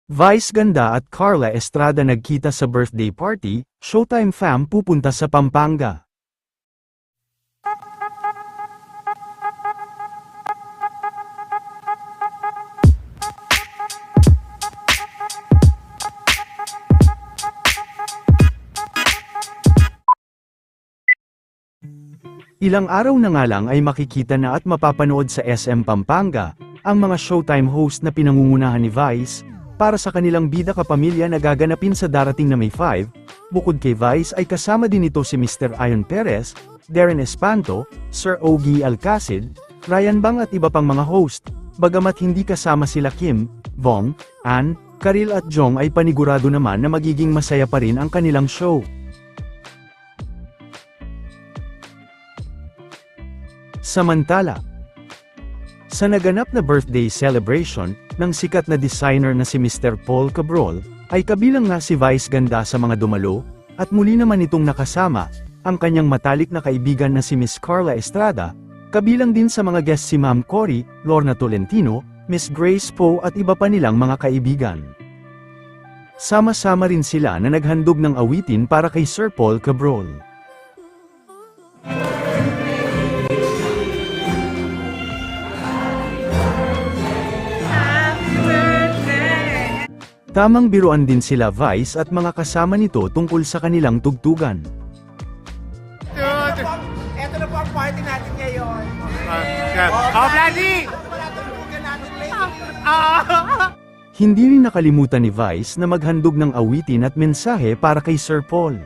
Vice Ganda at Carla Estrada nagkita sa birthday party, Showtime fam pupunta sa Pampanga. Ilang araw na nga lang ay makikita na at mapapanood sa SM Pampanga, ang mga Showtime host na pinangungunahan ni Vice, para sa kanilang bida kapamilya na gaganapin sa darating na May 5, bukod kay Vice ay kasama din ito si Mr. Ion Perez, Darren Espanto, Sir Ogie Alcacid, Ryan Bang at iba pang mga host, bagamat hindi kasama sila Kim, Vong, Ann, Karil at Jong ay panigurado naman na magiging masaya pa rin ang kanilang show. Samantala, sa naganap na birthday celebration ng sikat na designer na si Mr. Paul Cabrol, ay kabilang nga si Vice Ganda sa mga dumalo, at muli naman itong nakasama, ang kanyang matalik na kaibigan na si Miss Carla Estrada, kabilang din sa mga guest si Ma'am Cory, Lorna Tolentino, Miss Grace Poe at iba pa nilang mga kaibigan. Sama-sama rin sila na naghandog ng awitin para kay Sir Paul Cabrol. Tamang biruan din sila Vice at mga kasama nito tungkol sa kanilang tugtugan. Ito na po ang party natin ngayon. Bloody! Hindi rin nakalimutan ni Vice na maghandog ng awitin at mensahe para kay Sir Paul.